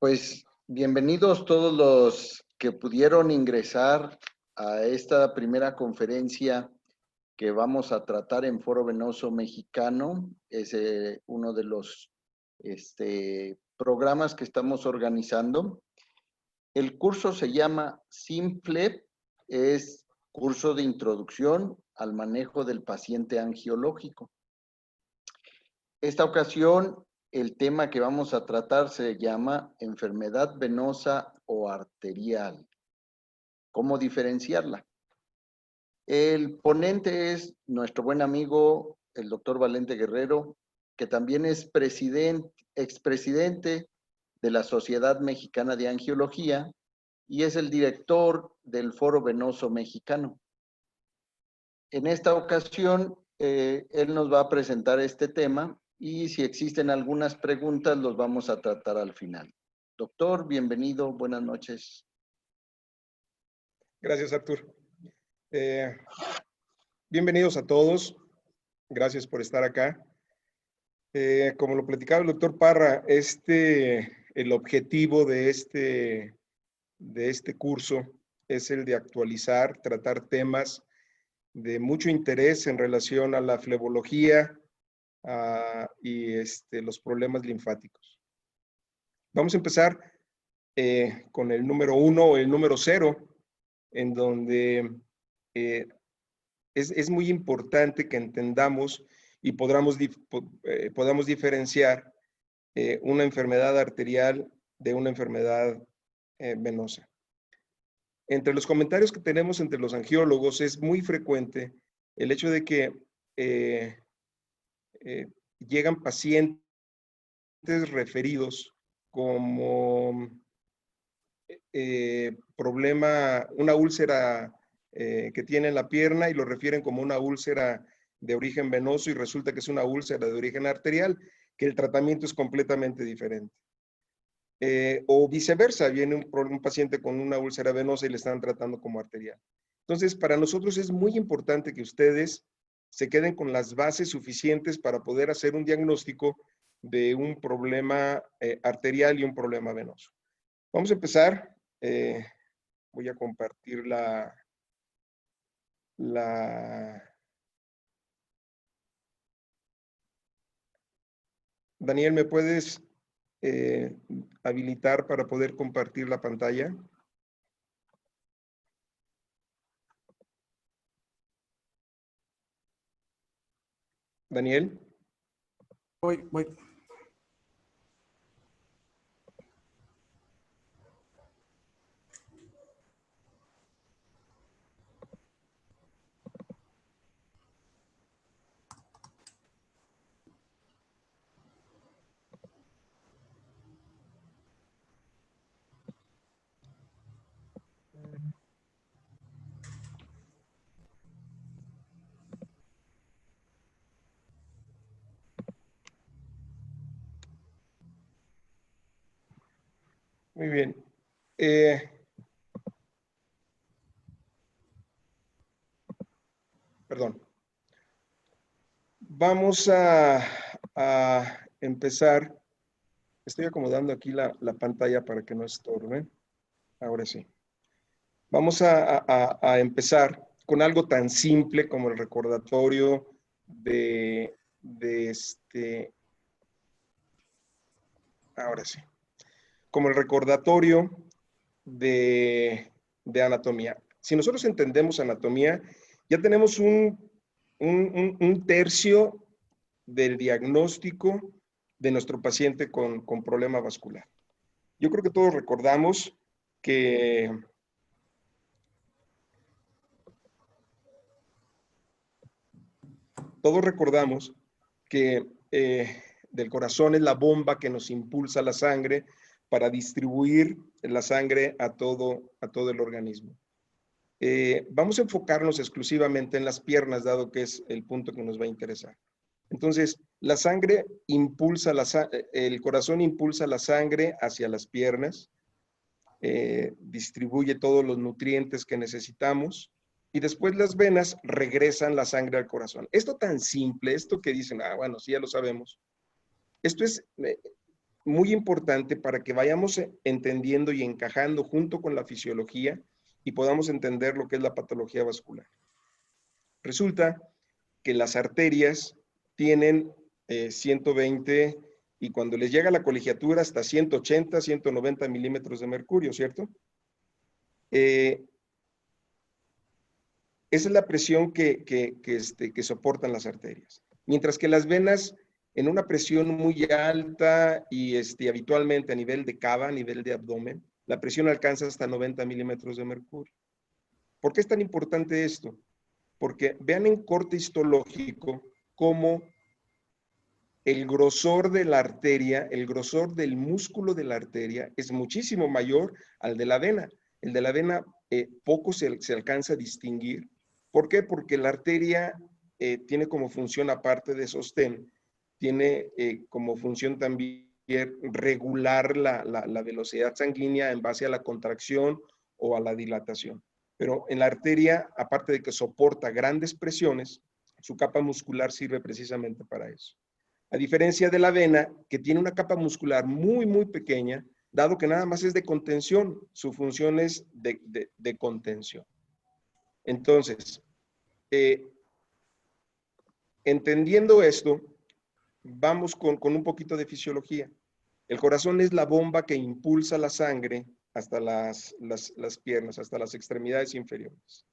Pues bienvenidos todos los que pudieron ingresar a esta primera conferencia que vamos a tratar en Foro Venoso Mexicano. Es uno de los programas que estamos organizando. El curso se llama SIMFLEP, es curso de introducción al manejo del paciente angiológico. Esta ocasión, el tema que vamos a tratar se llama enfermedad venosa o arterial. ¿Cómo diferenciarla? El ponente es nuestro buen amigo, el doctor Valente Guerrero, que también es expresidente de la Sociedad Mexicana de Angiología y es el director del Foro Venoso Mexicano. En esta ocasión, él nos va a presentar este tema y si existen algunas preguntas, los vamos a tratar al final. Doctor, bienvenido, buenas noches. Gracias, Artur. Bienvenidos a todos. Gracias por estar acá. Como lo platicaba el doctor Parra, el objetivo de este curso es el de actualizar, tratar temas de mucho interés en relación a la flebología y los problemas linfáticos. Vamos a empezar con el número 1 o el número 0, en donde es muy importante que entendamos y podamos diferenciar una enfermedad arterial de una enfermedad venosa. Entre los comentarios que tenemos entre los angiólogos es muy frecuente el hecho de que llegan pacientes referidos como problema, una úlcera que tiene en la pierna y lo refieren como una úlcera de origen venoso y resulta que es una úlcera de origen arterial, que el tratamiento es completamente diferente. O viceversa, viene un paciente con una úlcera venosa y le están tratando como arterial. Entonces, para nosotros es muy importante que ustedes se queden con las bases suficientes para poder hacer un diagnóstico de un problema arterial y un problema venoso. Vamos a empezar. Voy a compartir Daniel, ¿me puedes habilitar para poder compartir la pantalla? Daniel. Voy. Muy bien. Perdón. Vamos a empezar. Estoy acomodando aquí la pantalla para que no estorbe. Ahora sí. Vamos a empezar con algo tan simple como el recordatorio ahora sí. Como el recordatorio de anatomía. Si nosotros entendemos anatomía, ya tenemos un tercio del diagnóstico de nuestro paciente con problema vascular. Yo creo que todos recordamos que del corazón es la bomba que nos impulsa la sangre para distribuir la sangre a todo el organismo. Vamos a enfocarnos exclusivamente en las piernas, dado que es el punto que nos va a interesar. Entonces, la sangre impulsa, el corazón impulsa la sangre hacia las piernas, distribuye todos los nutrientes que necesitamos y después las venas regresan la sangre al corazón. Esto tan simple, esto que dicen, bueno, sí, ya lo sabemos. Esto es muy importante para que vayamos entendiendo y encajando junto con la fisiología y podamos entender lo que es la patología vascular. Resulta que las arterias tienen 120 y cuando les llega la colegiatura hasta 180, 190 milímetros de mercurio, ¿cierto? Esa es la presión que soportan las arterias. Mientras que las venas, en una presión muy alta y habitualmente a nivel de cava, a nivel de abdomen, la presión alcanza hasta 90 milímetros de mercurio. ¿Por qué es tan importante esto? Porque vean en corte histológico cómo el grosor de la arteria, el grosor del músculo de la arteria es muchísimo mayor al de la vena. El de la vena poco se alcanza a distinguir. ¿Por qué? Porque la arteria tiene como función, aparte de sostén, tiene como función también regular la velocidad sanguínea en base a la contracción o a la dilatación. Pero en la arteria, aparte de que soporta grandes presiones, su capa muscular sirve precisamente para eso. A diferencia de la vena, que tiene una capa muscular muy, muy pequeña, dado que nada más es de contención, su función es de contención. Entonces, entendiendo esto, vamos con un poquito de fisiología. El corazón es la bomba que impulsa la sangre hasta las piernas, hasta las extremidades inferiores.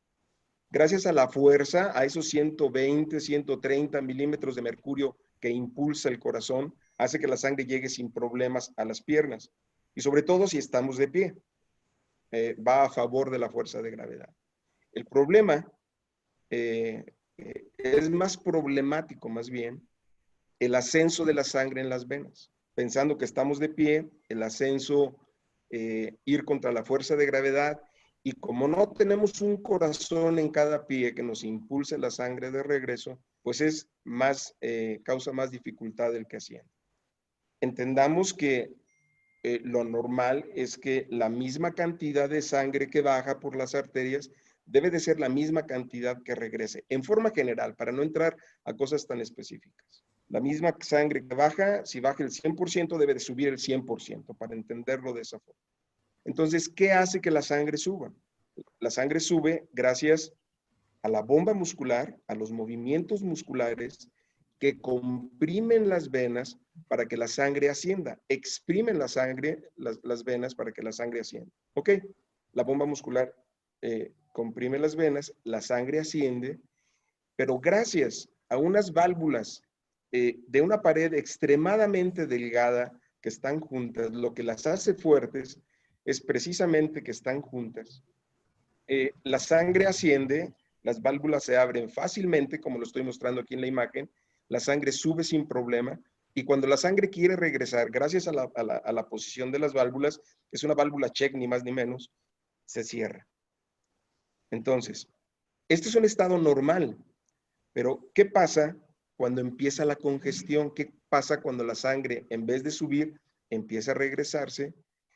Gracias a la fuerza, a esos 120, 130 milímetros de mercurio que impulsa el corazón, hace que la sangre llegue sin problemas a las piernas. Y sobre todo si estamos de pie, va a favor de la fuerza de gravedad. El problema es más problemático, más bien, el ascenso de la sangre en las venas. Pensando que estamos de pie, el ascenso, ir contra la fuerza de gravedad, y como no tenemos un corazón en cada pie que nos impulse la sangre de regreso, pues es más, causa más dificultad del que asciende. Entendamos que lo normal es que la misma cantidad de sangre que baja por las arterias debe de ser la misma cantidad que regrese, en forma general, para no entrar a cosas tan específicas. La misma sangre que baja, si baja el 100%, debe de subir el 100%, para entenderlo de esa forma. Entonces, ¿qué hace que la sangre suba? La sangre sube gracias a la bomba muscular, a los movimientos musculares que comprimen las venas para que la sangre ascienda, exprimen la sangre, las venas para que la sangre ascienda. ¿Ok? La bomba muscular comprime las venas, la sangre asciende, pero gracias a unas válvulas de una pared extremadamente delgada que están juntas, lo que las hace fuertes es precisamente que están juntas. La sangre asciende, las válvulas se abren fácilmente, como lo estoy mostrando aquí en la imagen, la sangre sube sin problema, y cuando la sangre quiere regresar, gracias a la posición de las válvulas, es una válvula check ni más ni menos, se cierra. Entonces, este es un estado normal, pero ¿qué pasa cuando empieza la congestión? ¿Qué pasa cuando la sangre, en vez de subir, empieza a regresarse?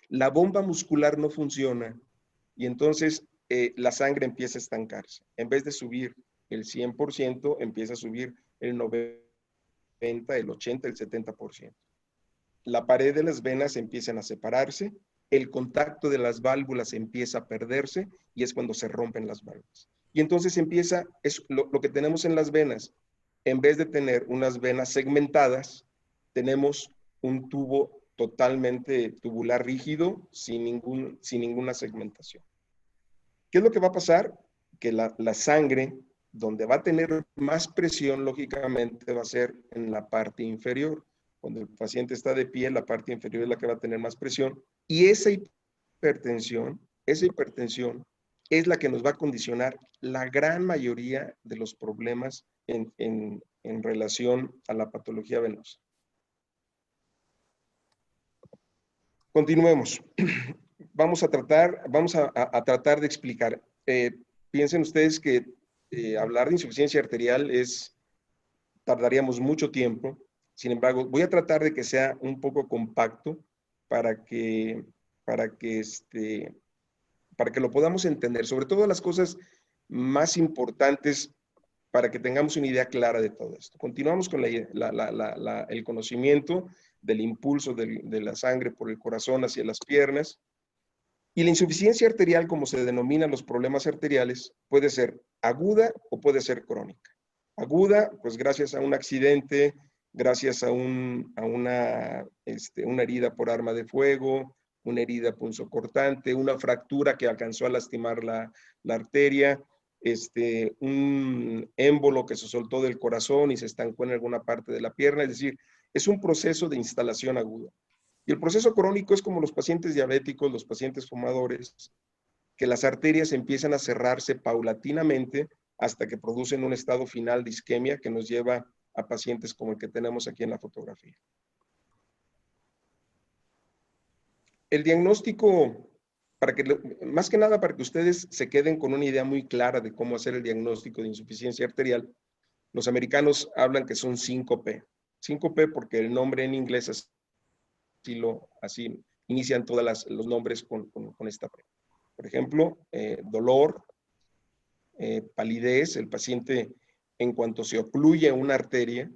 La bomba muscular no funciona y entonces la sangre empieza a estancarse. En vez de subir el 100%, empieza a subir el 90%, el 80%, el 70%. La pared de las venas empiezan a separarse, el contacto de las válvulas empieza a perderse y es cuando se rompen las válvulas. Y entonces empieza, es lo que tenemos en las venas. En vez de tener unas venas segmentadas, tenemos un tubo totalmente tubular rígido, sin ninguna segmentación. ¿Qué es lo que va a pasar? Que la sangre, donde va a tener más presión, lógicamente, va a ser en la parte inferior. Cuando el paciente está de pie, la parte inferior es la que va a tener más presión. Y esa hipertensión es la que nos va a condicionar la gran mayoría de los problemas en relación a la patología venosa. Continuemos. Vamos a tratar de explicar. Piensen ustedes que hablar de insuficiencia arterial tardaríamos mucho tiempo. Sin embargo, voy a tratar de que sea un poco compacto para que lo podamos entender. Sobre todo las cosas más importantes para que tengamos una idea clara de todo esto. Continuamos con el conocimiento del impulso de la sangre por el corazón hacia las piernas. Y la insuficiencia arterial, como se denominan los problemas arteriales, puede ser aguda o puede ser crónica. Aguda, pues gracias a un accidente, gracias a una herida por arma de fuego, una herida punzocortante, una fractura que alcanzó a lastimar la arteria, un émbolo que se soltó del corazón y se estancó en alguna parte de la pierna. Es decir, es un proceso de instalación aguda. Y el proceso crónico es como los pacientes diabéticos, los pacientes fumadores, que las arterias empiezan a cerrarse paulatinamente hasta que producen un estado final de isquemia que nos lleva a pacientes como el que tenemos aquí en la fotografía. El diagnóstico, más que nada para que ustedes se queden con una idea muy clara de cómo hacer el diagnóstico de insuficiencia arterial, los americanos hablan que son 5P. 5P porque el nombre en inglés es así inician todos los nombres con esta P. Por ejemplo, dolor, palidez, el paciente en cuanto se ocluye una arteria,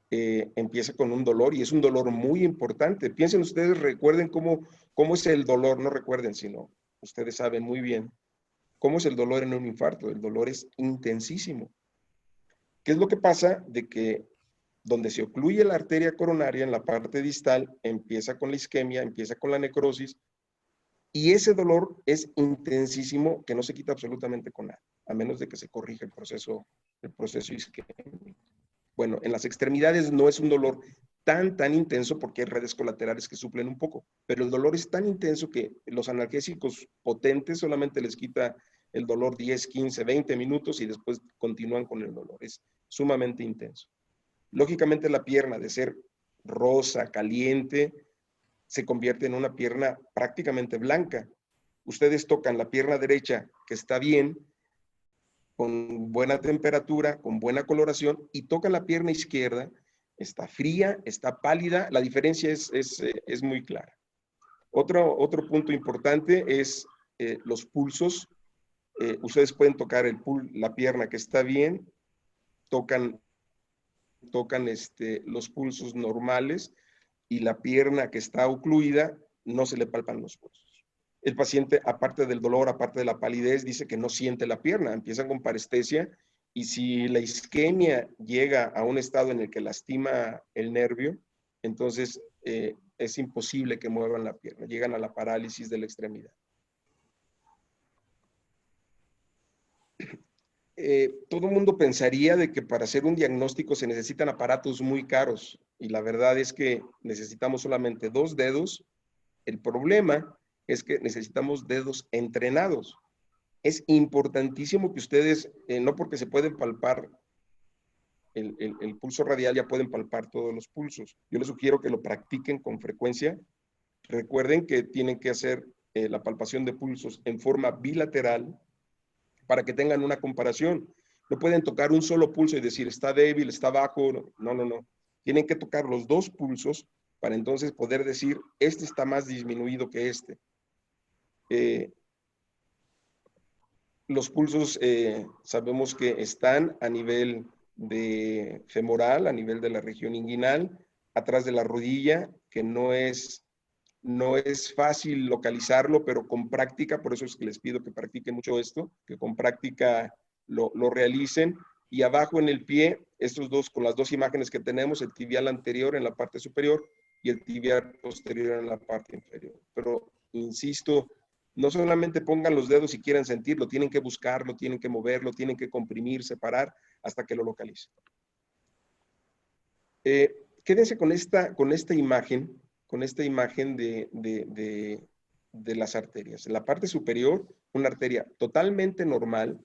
empieza con un dolor y es un dolor muy importante. Piensen ustedes, recuerden cómo es el dolor, no recuerden, sino ustedes saben muy bien cómo es el dolor en un infarto. El dolor es intensísimo. ¿Qué es lo que pasa? De que donde se ocluye la arteria coronaria en la parte distal, empieza con la isquemia, empieza con la necrosis, y ese dolor es intensísimo que no se quita absolutamente con nada, a menos de que se corrija el proceso isquémico. Bueno, en las extremidades no es un dolor tan intenso porque hay redes colaterales que suplen un poco, pero el dolor es tan intenso que los analgésicos potentes solamente les quita el dolor 10, 15, 20 minutos y después continúan con el dolor. Es sumamente intenso. Lógicamente la pierna, de ser rosa, caliente, se convierte en una pierna prácticamente blanca. Ustedes tocan la pierna derecha, que está bien, con buena temperatura, con buena coloración, y tocan la pierna izquierda, está fría, está pálida, la diferencia es muy clara. Otro punto importante es los pulsos. Ustedes pueden tocar la pierna que está bien, tocan los pulsos normales, y la pierna que está ocluida no se le palpan los pulsos. El paciente, aparte del dolor, aparte de la palidez, dice que no siente la pierna, empiezan con parestesia, y si la isquemia llega a un estado en el que lastima el nervio, entonces es imposible que muevan la pierna, llegan a la parálisis de la extremidad. Todo el mundo pensaría de que para hacer un diagnóstico se necesitan aparatos muy caros, y la verdad es que necesitamos solamente 2 dedos. El problema es que necesitamos dedos entrenados. Es importantísimo que ustedes, no porque se pueden palpar el pulso radial, ya pueden palpar todos los pulsos. Yo les sugiero que lo practiquen con frecuencia. Recuerden que tienen que hacer la palpación de pulsos en forma bilateral, para que tengan una comparación. No pueden tocar un solo pulso y decir, está débil, está bajo. No. Tienen que tocar los 2 pulsos para entonces poder decir, este está más disminuido que este. Los pulsos sabemos que están a nivel de femoral, a nivel de la región inguinal, atrás de la rodilla, que no es fácil localizarlo, pero con práctica, por eso es que les pido que practiquen mucho esto, que con práctica lo realicen. Y abajo en el pie, con las 2 imágenes que tenemos, el tibial anterior en la parte superior y el tibial posterior en la parte inferior. Pero, insisto, no solamente pongan los dedos si quieren sentirlo, tienen que buscarlo, tienen que moverlo, tienen que comprimir, separar, hasta que lo localicen. Quédense con esta imagen, de las arterias. En la parte superior, una arteria totalmente normal.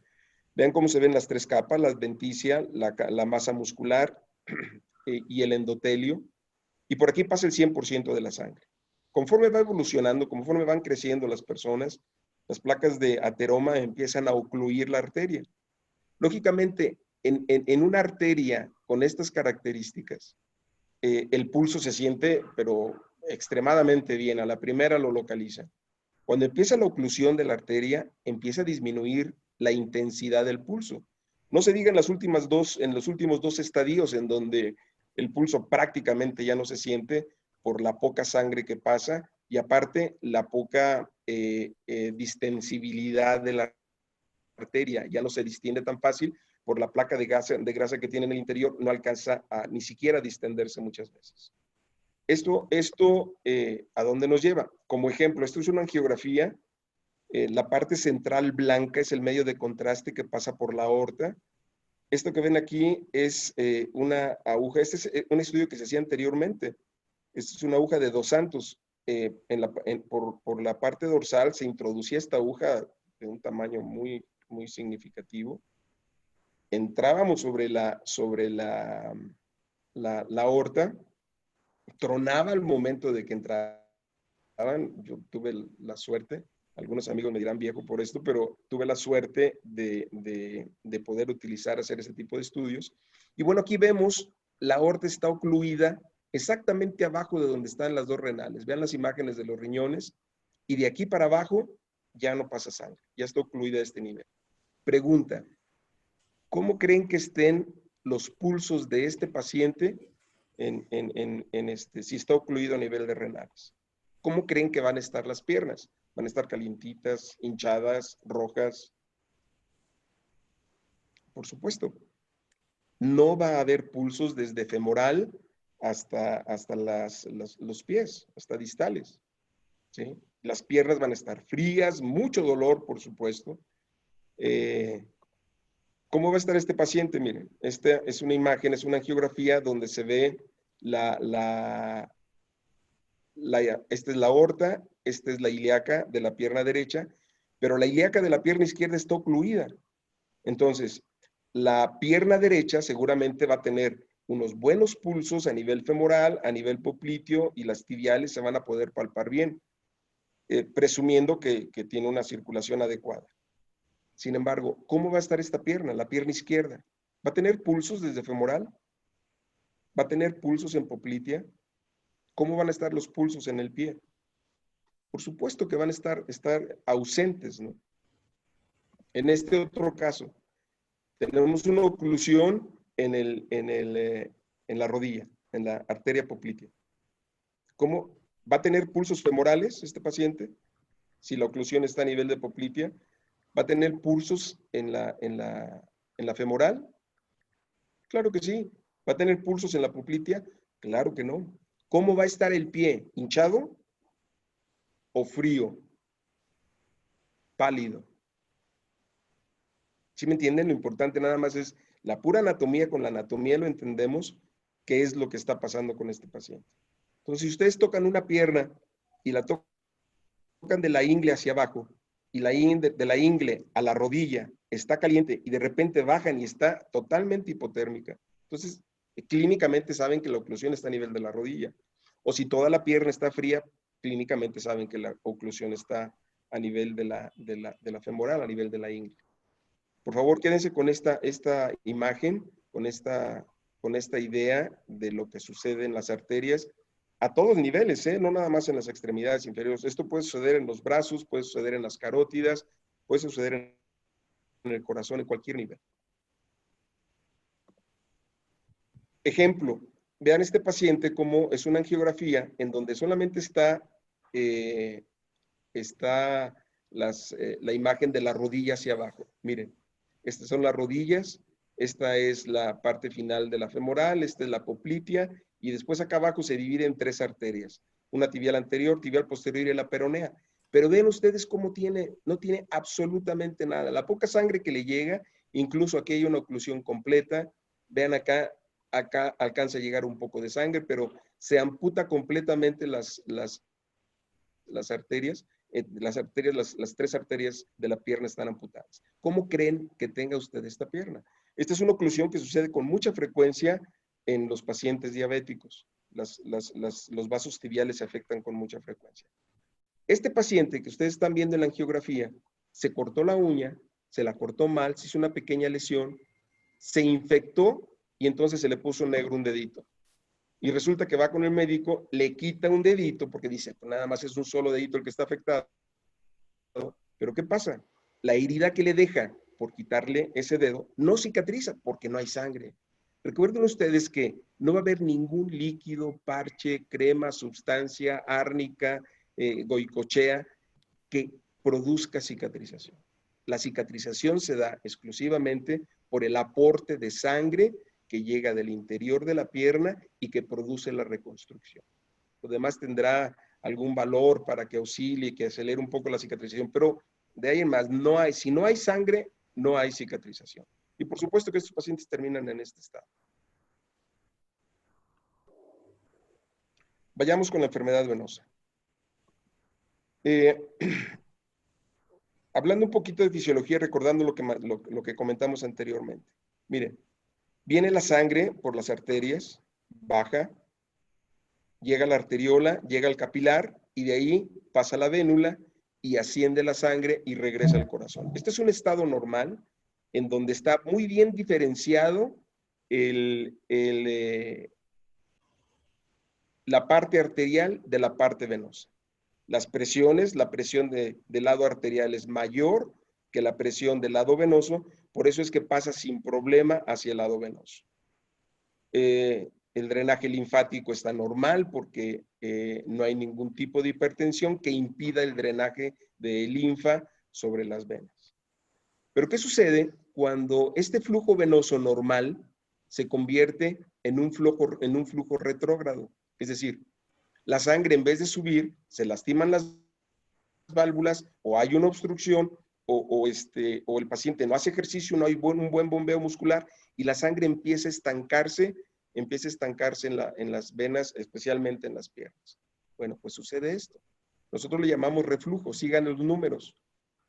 Vean cómo se ven las 3 capas, la adventicia, la masa muscular y el endotelio. Y por aquí pasa el 100% de la sangre. Conforme va evolucionando, conforme van creciendo las personas, las placas de ateroma empiezan a ocluir la arteria. Lógicamente, en una arteria con estas características, el pulso se siente, pero extremadamente bien. A la primera lo localiza. Cuando empieza la oclusión de la arteria, empieza a disminuir la intensidad del pulso. No se diga en los últimos dos estadios en donde el pulso prácticamente ya no se siente por la poca sangre que pasa y aparte la poca distensibilidad de la arteria, ya no se distiende tan fácil por la placa de grasa que tiene en el interior, no alcanza a ni siquiera distenderse muchas veces. Esto ¿a dónde nos lleva? Como ejemplo, esto es una angiografía. La parte central blanca es el medio de contraste que pasa por la aorta. Esto que ven aquí es una aguja. Este es un estudio que se hacía anteriormente. Esta es una aguja de Dos Santos. Por la parte dorsal se introducía esta aguja de un tamaño muy, muy significativo. Entrábamos sobre la aorta, tronaba al momento de que entraban. Yo tuve la suerte, algunos amigos me dirán viejo por esto, pero tuve la suerte de poder hacer ese tipo de estudios. Y bueno, aquí vemos la aorta está ocluida exactamente abajo de donde están las dos renales. Vean las imágenes de los riñones y de aquí para abajo ya no pasa sangre, ya está ocluida a este nivel. Pregunta, ¿cómo creen que estén los pulsos de este paciente si está ocluido a nivel de renales? ¿Cómo creen que van a estar las piernas? ¿Van a estar calientitas, hinchadas, rojas? Por supuesto. No va a haber pulsos desde femoral hasta los pies, hasta distales. ¿Sí? Las piernas van a estar frías, mucho dolor, por supuesto. ¿Cómo va a estar este paciente? Miren, esta es una imagen, es una angiografía donde se ve esta es la aorta, esta es la ilíaca de la pierna derecha, pero la ilíaca de la pierna izquierda está ocluida. Entonces, la pierna derecha seguramente va a tener unos buenos pulsos a nivel femoral, a nivel popliteo, y las tibiales se van a poder palpar bien, presumiendo que tiene una circulación adecuada. Sin embargo, ¿cómo va a estar esta pierna, la pierna izquierda? ¿Va a tener pulsos desde femoral? ¿Va a tener pulsos en poplitea? ¿Cómo van a estar los pulsos en el pie? Por supuesto que van a estar ausentes, ¿no? En este otro caso, tenemos una oclusión en la rodilla, en la arteria poplitea. ¿Cómo va a tener pulsos femorales este paciente? Si la oclusión está a nivel de poplitea, ¿va a tener pulsos en la femoral? Claro que sí. ¿Va a tener pulsos en la poplitea? Claro que no. ¿Cómo va a estar el pie? ¿Hinchado o frío? Pálido. ¿Sí me entienden? Lo importante nada más es la pura anatomía. Con la anatomía lo entendemos qué es lo que está pasando con este paciente. Entonces, si ustedes tocan una pierna y la tocan de la ingle hacia abajo y de la ingle a la rodilla está caliente y de repente bajan y está totalmente hipotérmica, entonces clínicamente saben que la oclusión está a nivel de la rodilla. O si toda la pierna está fría, clínicamente saben que la oclusión está a nivel de la femoral, a nivel de la ingle. Por favor, quédense con esta imagen, con esta idea de lo que sucede en las arterias a todos niveles, no nada más en las extremidades inferiores. Esto puede suceder en los brazos, puede suceder en las carótidas, puede suceder en el corazón, en cualquier nivel. Ejemplo, vean este paciente como es una angiografía en donde solamente está la imagen de la rodilla hacia abajo. Miren, estas son las rodillas, esta es la parte final de la femoral, esta es la poplitea, y después acá abajo se divide en tres arterias, una tibial anterior, tibial posterior y la peronea. Pero vean ustedes cómo no tiene absolutamente nada. La poca sangre que le llega, incluso aquí hay una oclusión completa. Vean acá alcanza a llegar un poco de sangre, pero se amputa completamente las arterias. Las tres arterias de la pierna están amputadas. ¿Cómo creen que tenga usted esta pierna? Esta es una oclusión que sucede con mucha frecuencia en los pacientes diabéticos. Los vasos tibiales se afectan con mucha frecuencia. Este paciente que ustedes están viendo en la angiografía, se cortó la uña, se la cortó mal, se hizo una pequeña lesión, se infectó y entonces se le puso negro un dedito. Y resulta que va con el médico, le quita un dedito porque dice, pues nada más es un solo dedito el que está afectado. Pero ¿qué pasa? La herida que le deja por quitarle ese dedo, no cicatriza porque no hay sangre. Recuerden ustedes que no va a haber ningún líquido, parche, crema, sustancia, árnica, goicochea, que produzca cicatrización. La cicatrización se da exclusivamente por el aporte de sangre que llega del interior de la pierna y que produce la reconstrucción. Lo demás tendrá algún valor para que auxilie, que acelere un poco la cicatrización, pero de ahí en más, si no hay sangre, no hay cicatrización. Y por supuesto que estos pacientes terminan en este estado. Vayamos con la enfermedad venosa. Hablando un poquito de fisiología, recordando lo que comentamos anteriormente. Miren, viene la sangre por las arterias, baja, llega a la arteriola, llega al capilar y de ahí pasa a la vénula y asciende la sangre y regresa al corazón. Este es un estado normal en donde está muy bien diferenciado la parte arterial de la parte venosa. Las presiones, la presión del lado arterial es mayor que la presión del lado venoso, por eso es que pasa sin problema hacia el lado venoso. El drenaje linfático está normal porque no hay ningún tipo de hipertensión que impida el drenaje de linfa sobre las venas. Pero ¿qué sucede cuando este flujo venoso normal se convierte en un flujo retrógrado? Es decir, la sangre en vez de subir, se lastiman las válvulas o hay una obstrucción o el paciente no hace ejercicio, no hay un buen bombeo muscular y la sangre empieza a estancarse en las venas, especialmente en las piernas. Bueno, pues sucede esto. Nosotros le llamamos reflujo, sigan los números.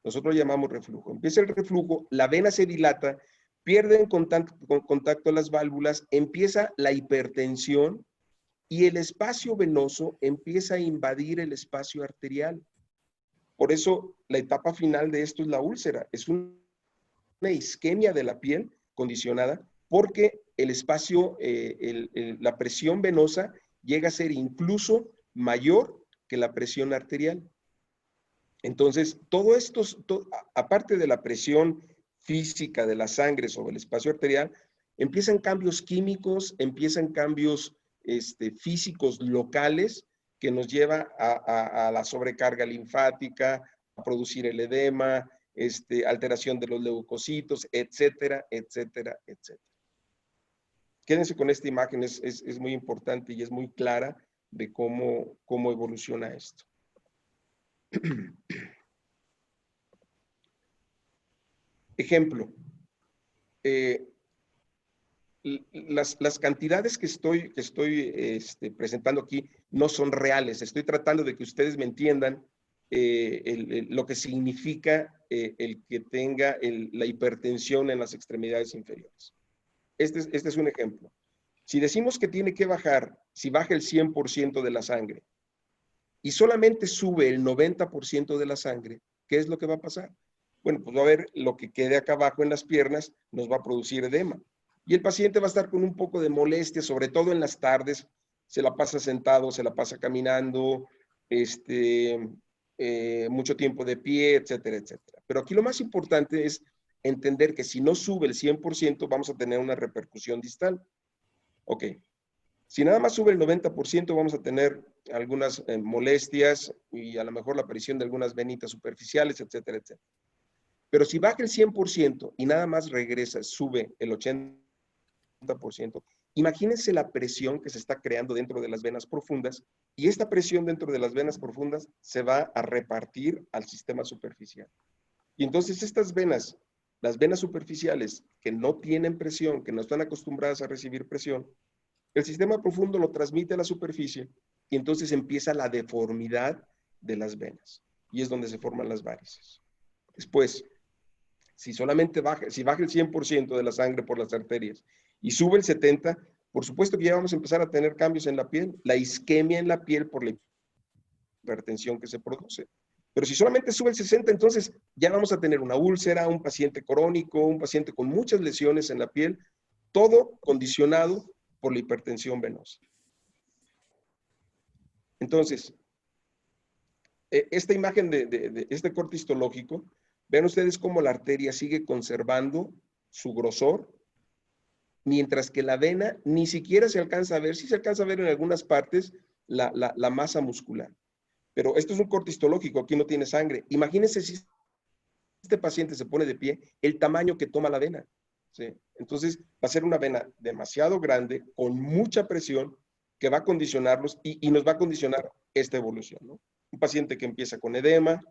Nosotros le llamamos reflujo. Empieza el reflujo, la vena se dilata, pierden contacto las válvulas, empieza la hipertensión y el espacio venoso empieza a invadir el espacio arterial. Por eso la etapa final de esto es la úlcera. Es una isquemia de la piel condicionada porque el espacio, la presión venosa llega a ser incluso mayor que la presión arterial. Entonces, todo esto, aparte de la presión física de la sangre sobre el espacio arterial, empiezan cambios químicos, empiezan cambios físicos locales que nos lleva a la sobrecarga linfática, a producir el edema, alteración de los leucocitos, etcétera, etcétera, etcétera. Quédense con esta imagen, es muy importante y es muy clara de cómo evoluciona esto. Ejemplo, las cantidades que estoy presentando aquí no son reales. Estoy tratando de que ustedes me entiendan lo que significa el que tenga la hipertensión en las extremidades inferiores. Este es un ejemplo. Si decimos que tiene que bajar, si baja el 100% de la sangre y solamente sube el 90% de la sangre, ¿qué es lo que va a pasar? Bueno, pues va a haber lo que quede acá abajo en las piernas, nos va a producir edema. Y el paciente va a estar con un poco de molestia, sobre todo en las tardes, se la pasa sentado, se la pasa caminando, mucho tiempo de pie, etcétera, etcétera. Pero aquí lo más importante es entender que si no sube el 100%, vamos a tener una repercusión distal. Ok. Si nada más sube el 90%, vamos a tener algunas molestias y a lo mejor la aparición de algunas venitas superficiales, etcétera, etcétera. Pero si baja el 100% y nada más regresa, sube el 80%, imagínense la presión que se está creando dentro de las venas profundas y esta presión dentro de las venas profundas se va a repartir al sistema superficial. Y entonces estas venas, las venas superficiales que no tienen presión, que no están acostumbradas a recibir presión, el sistema profundo lo transmite a la superficie y entonces empieza la deformidad de las venas y es donde se forman las varices. Después, si baja el 100% de la sangre por las arterias y sube el 70%, por supuesto que ya vamos a empezar a tener cambios en la piel, la isquemia en la piel por la hipertensión que se produce. Pero si solamente sube el 60%, entonces ya vamos a tener una úlcera, un paciente crónico, un paciente con muchas lesiones en la piel, todo condicionado por la hipertensión venosa. Entonces, esta imagen de este corte histológico Vean ustedes cómo la arteria sigue conservando su grosor, mientras que la vena ni siquiera se alcanza a ver. Sí se alcanza a ver en algunas partes la masa muscular. Pero esto es un corte histológico, aquí no tiene sangre. Imagínense si este paciente se pone de pie, el tamaño que toma la vena. ¿Sí? Entonces, va a ser una vena demasiado grande, con mucha presión, que va a condicionarlos y nos va a condicionar esta evolución, ¿no? Un paciente que empieza con edema,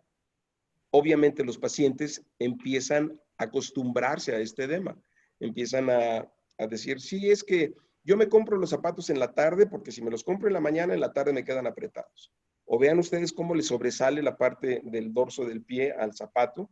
obviamente los pacientes empiezan a acostumbrarse a este edema. Empiezan a decir, sí, es que yo me compro los zapatos en la tarde porque si me los compro en la mañana, en la tarde me quedan apretados. O vean ustedes cómo les sobresale la parte del dorso del pie al zapato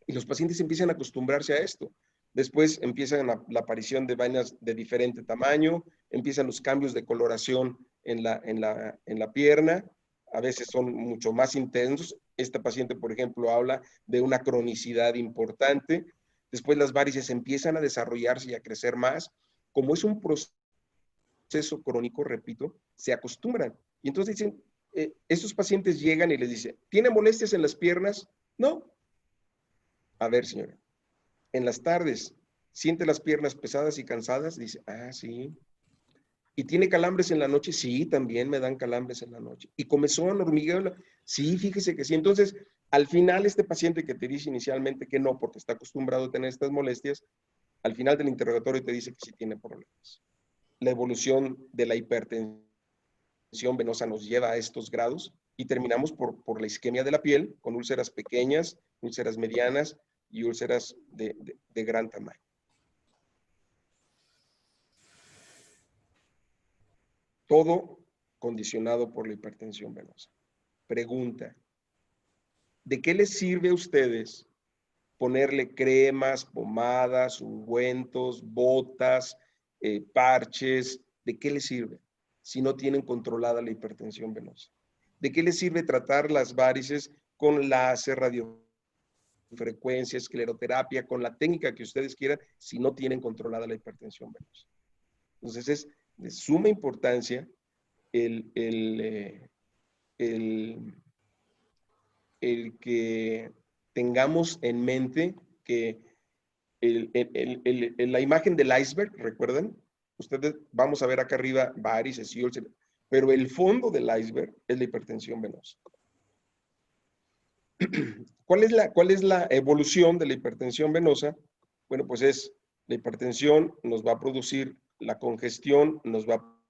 y los pacientes empiezan a acostumbrarse a esto. Después empiezan la aparición de venas de diferente tamaño, empiezan los cambios de coloración en la pierna, a veces son mucho más intensos. Esta paciente, por ejemplo, habla de una cronicidad importante. Después las varices empiezan a desarrollarse y a crecer más. Como es un proceso crónico, repito, se acostumbran. Y entonces dicen, estos pacientes llegan y les dicen, ¿tiene molestias en las piernas? No. A ver, señora, en las tardes, ¿siente las piernas pesadas y cansadas? Dice, ah, sí. ¿Y tiene calambres en la noche? Sí, también me dan calambres en la noche. ¿Y comezón, hormigueo? Sí, fíjese que sí. Entonces, al final, este paciente que te dice inicialmente que no, porque está acostumbrado a tener estas molestias, al final del interrogatorio te dice que sí tiene problemas. La evolución de la hipertensión venosa nos lleva a estos grados y terminamos por la isquemia de la piel, con úlceras pequeñas, úlceras medianas y úlceras de gran tamaño. Todo condicionado por la hipertensión venosa. Pregunta, ¿de qué les sirve a ustedes ponerle cremas, pomadas, ungüentos, botas, parches? ¿De qué les sirve si no tienen controlada la hipertensión venosa? ¿De qué les sirve tratar las varices con láser, radiofrecuencia, escleroterapia, con la técnica que ustedes quieran, si no tienen controlada la hipertensión venosa? Entonces es de suma importancia el que tengamos en mente que la imagen del iceberg, ¿recuerdan? Ustedes, vamos a ver acá arriba varices y úlceras, pero el fondo del iceberg es la hipertensión venosa. ¿Cuál es la evolución de la hipertensión venosa? Bueno, pues es la hipertensión nos va a producir la congestión, nos va a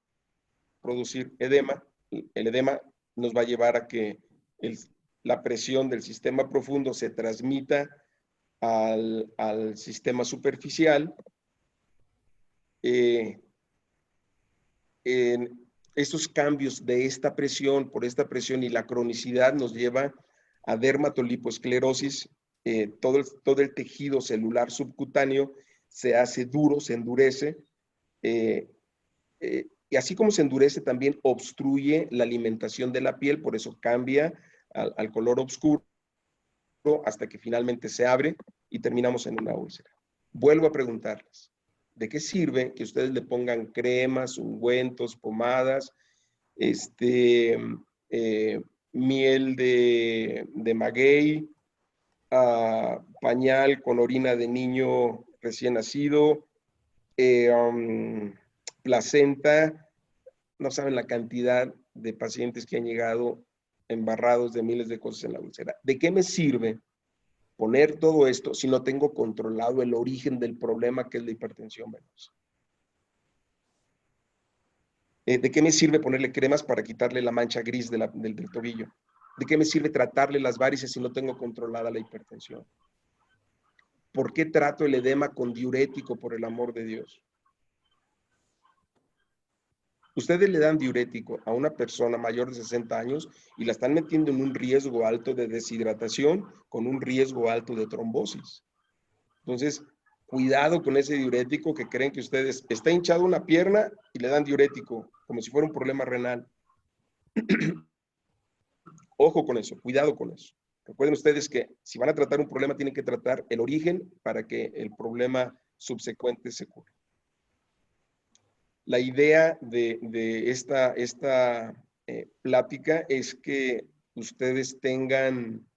producir edema. El edema nos va a llevar a que la presión del sistema profundo se transmita al sistema superficial. Estos cambios de esta presión, por esta presión y la cronicidad nos lleva a dermatoliposclerosis. Todo el tejido celular subcutáneo se hace duro, se endurece. Y así como se endurece, también obstruye la alimentación de la piel, por eso cambia al color oscuro hasta que finalmente se abre y terminamos en una úlcera. Vuelvo a preguntarles, ¿de qué sirve que ustedes le pongan cremas, ungüentos, pomadas, miel de maguey, pañal con orina de niño recién nacido, placenta? No saben la cantidad de pacientes que han llegado embarrados de miles de cosas en la úlcera. ¿De qué me sirve poner todo esto si no tengo controlado el origen del problema, que es la hipertensión venosa? ¿De qué me sirve ponerle cremas para quitarle la mancha gris del tobillo? ¿De qué me sirve tratarle las varices si no tengo controlada la hipertensión? ¿Por qué trato el edema con diurético, por el amor de Dios? Ustedes le dan diurético a una persona mayor de 60 años y la están metiendo en un riesgo alto de deshidratación con un riesgo alto de trombosis. Entonces, cuidado con ese diurético que creen que ustedes, está hinchado una pierna y le dan diurético como si fuera un problema renal. Ojo con eso, cuidado con eso. Recuerden ustedes que si van a tratar un problema, tienen que tratar el origen para que el problema subsecuente se cure. La idea de esta plática es que ustedes tengan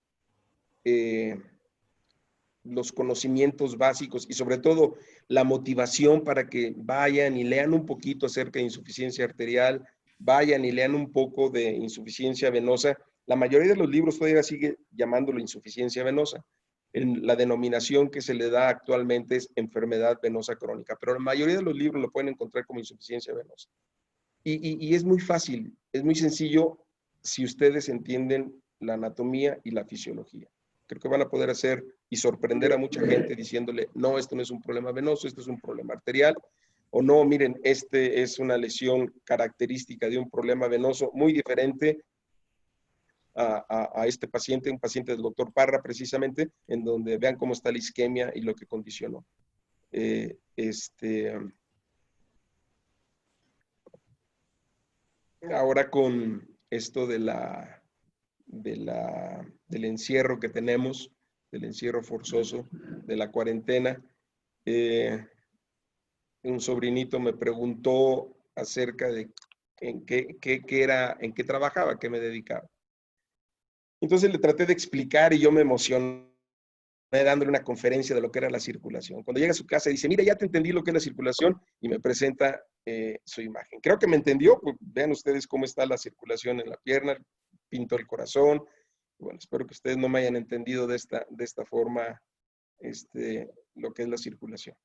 los conocimientos básicos y sobre todo la motivación para que vayan y lean un poquito acerca de insuficiencia arterial, vayan y lean un poco de insuficiencia venosa. La mayoría de los libros todavía sigue llamándolo insuficiencia venosa. La denominación que se le da actualmente es enfermedad venosa crónica, pero la mayoría de los libros lo pueden encontrar como insuficiencia venosa. Y es muy fácil, es muy sencillo si ustedes entienden la anatomía y la fisiología. Creo que van a poder hacer y sorprender a mucha gente diciéndole, no, esto no es un problema venoso, esto es un problema arterial, o no, miren, este es una lesión característica de un problema venoso muy diferente a este paciente, un paciente del doctor Parra precisamente, en donde vean cómo está la isquemia y lo que condicionó. Ahora con esto del encierro que tenemos, del encierro forzoso, de la cuarentena, un sobrinito me preguntó acerca de en qué trabajaba, qué me dedicaba. Entonces le traté de explicar y yo me emocioné dándole una conferencia de lo que era la circulación. Cuando llega a su casa dice, mira, ya te entendí lo que es la circulación, y me presenta su imagen. Creo que me entendió, pues vean ustedes cómo está la circulación en la pierna, pinto el corazón. Bueno, espero que ustedes no me hayan entendido de esta forma lo que es la circulación.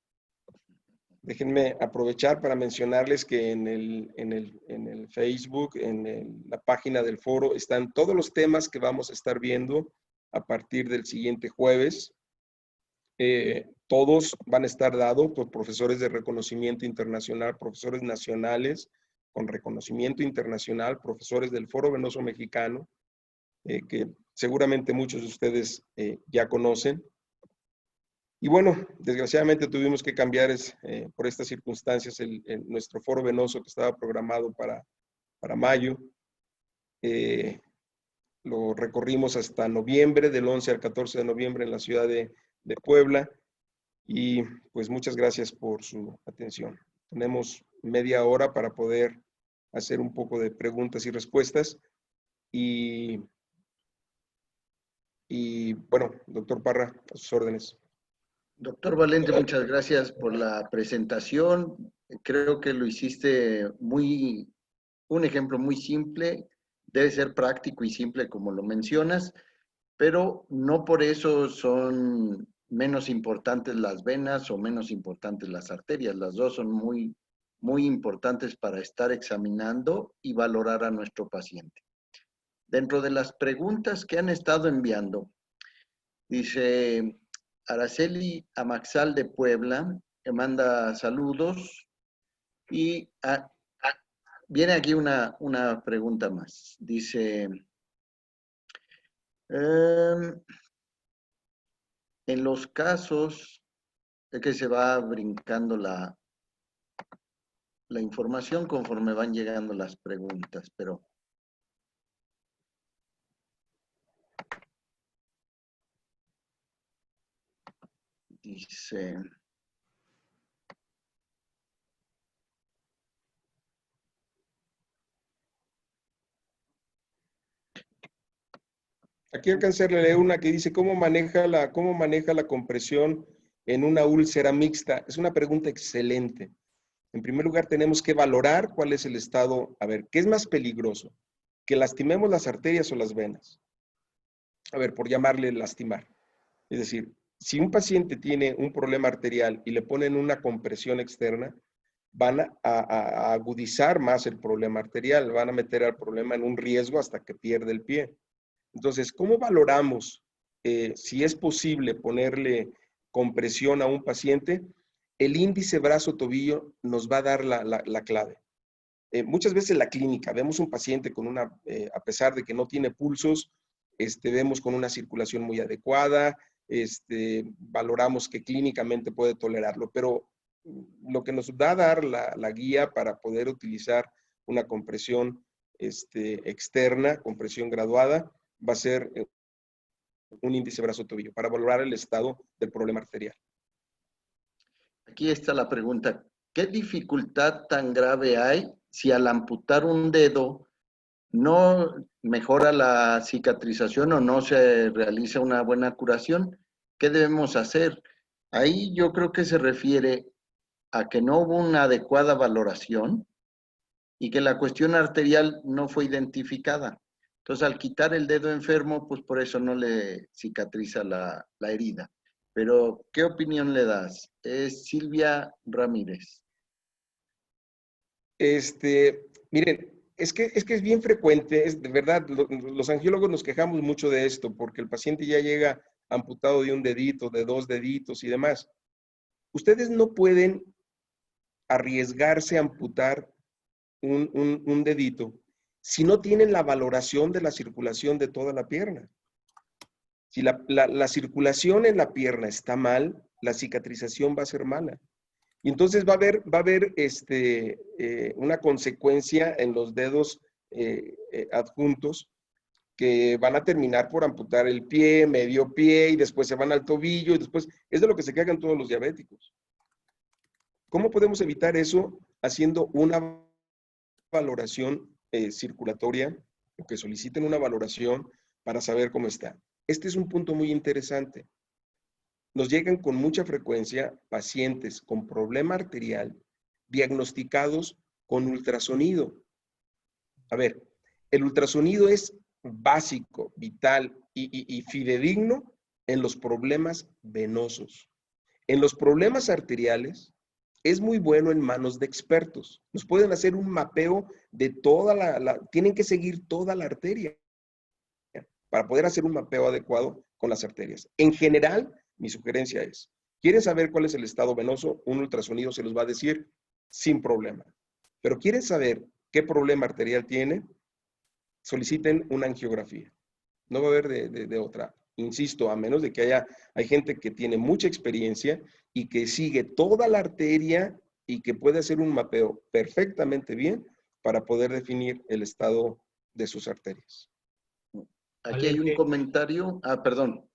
Déjenme aprovechar para mencionarles que en el Facebook, la página del foro, están todos los temas que vamos a estar viendo a partir del siguiente jueves. Todos van a estar dados por profesores de reconocimiento internacional, profesores nacionales con reconocimiento internacional, profesores del Foro Venoso Mexicano, que seguramente muchos de ustedes ya conocen. Y bueno, desgraciadamente tuvimos que cambiar por estas circunstancias nuestro foro venoso que estaba programado para mayo. Lo recorrimos hasta noviembre, del 11 al 14 de noviembre en la ciudad de Puebla. Y pues muchas gracias por su atención. Tenemos media hora para poder hacer un poco de preguntas y respuestas. Y bueno, doctor Parra, a sus órdenes. Doctor Valente, muchas gracias por la presentación. Creo que lo hiciste un ejemplo muy simple. Debe ser práctico y simple como lo mencionas, pero no por eso son menos importantes las venas o menos importantes las arterias. Las dos son muy, muy importantes para estar examinando y valorar a nuestro paciente. Dentro de las preguntas que han estado enviando, dice Araceli Amaxal de Puebla, que manda saludos, y viene aquí una pregunta más. Dice, en los casos, es que se va brincando la información conforme van llegando las preguntas, pero dice, aquí alcancé a leer una que dice, ¿cómo maneja la compresión en una úlcera mixta? Es una pregunta excelente. En primer lugar, tenemos que valorar cuál es el estado. A ver, ¿qué es más peligroso? ¿Que lastimemos las arterias o las venas? A ver, por llamarle lastimar. Es decir, si un paciente tiene un problema arterial y le ponen una compresión externa, van a agudizar más el problema arterial, van a meter al problema en un riesgo hasta que pierde el pie. Entonces, ¿cómo valoramos si es posible ponerle compresión a un paciente? El índice brazo-tobillo nos va a dar la clave. Muchas veces en la clínica vemos un paciente con a pesar de que no tiene pulsos, vemos con una circulación muy adecuada, valoramos que clínicamente puede tolerarlo, pero lo que nos va a dar la guía para poder utilizar una compresión externa, compresión graduada, va a ser un índice brazo-tobillo para valorar el estado del problema arterial. Aquí está la pregunta. ¿Qué dificultad tan grave hay si al amputar un dedo no mejora la cicatrización o no se realiza una buena curación? ¿qué debemos hacer? Ahí yo creo que se refiere a que no hubo una adecuada valoración y que la cuestión arterial no fue identificada. Entonces, al quitar el dedo enfermo, pues por eso no le cicatriza la herida. Pero, ¿qué opinión le das? Es Silvia Ramírez. Miren, es que es bien frecuente, de verdad, los angiólogos nos quejamos mucho de esto, porque el paciente ya llega amputado de un dedito, de 2 deditos y demás. Ustedes no pueden arriesgarse a amputar un dedito si no tienen la valoración de la circulación de toda la pierna. Si la circulación en la pierna está mal, la cicatrización va a ser mala. Y entonces va a haber una consecuencia en los dedos adjuntos que van a terminar por amputar el pie, medio pie, y después se van al tobillo, y después es de lo que se quejan todos los diabéticos. ¿Cómo podemos evitar eso? Haciendo una valoración circulatoria, o que soliciten una valoración para saber cómo está. Este es un punto muy interesante. Nos llegan con mucha frecuencia pacientes con problema arterial diagnosticados con ultrasonido. A ver, el ultrasonido es básico, vital y fidedigno en los problemas venosos. En los problemas arteriales es muy bueno en manos de expertos. Nos pueden hacer un mapeo de toda tienen que seguir toda la arteria para poder hacer un mapeo adecuado con las arterias. En general, mi sugerencia es, ¿quieren saber cuál es el estado venoso? Un ultrasonido se los va a decir sin problema. Pero ¿quieren saber qué problema arterial tiene? Soliciten una angiografía. No va a haber de otra. Insisto, a menos de que hay gente que tiene mucha experiencia y que sigue toda la arteria y que puede hacer un mapeo perfectamente bien para poder definir el estado de sus arterias. Aquí hay un comentario. Perdón.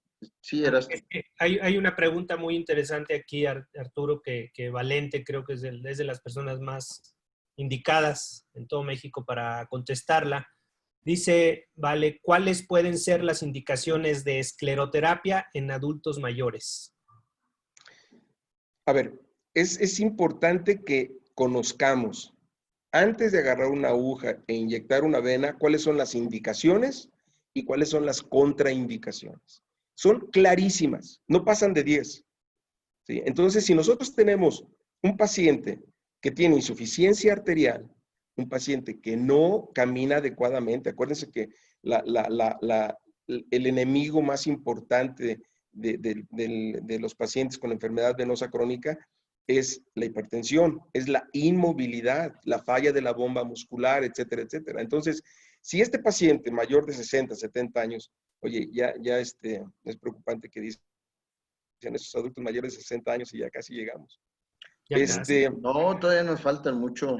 Sí, eras tú. Hay una pregunta muy interesante aquí, Arturo, que Valente creo que es de las personas más indicadas en todo México para contestarla. Dice, Vale, ¿cuáles pueden ser las indicaciones de escleroterapia en adultos mayores? A ver, es importante que conozcamos, antes de agarrar una aguja e inyectar una vena, cuáles son las indicaciones y cuáles son las contraindicaciones. Son clarísimas, no pasan de 10. ¿Sí? Entonces, si nosotros tenemos un paciente que tiene insuficiencia arterial, un paciente que no camina adecuadamente, acuérdense que el enemigo más importante de los pacientes con enfermedad venosa crónica es la hipertensión, es la inmovilidad, la falla de la bomba muscular, etcétera, etcétera. Entonces, si este paciente mayor de 60, 70 años, oye, ya es preocupante que dicen esos adultos mayores de 60 años y ya casi llegamos. No, todavía nos faltan mucho.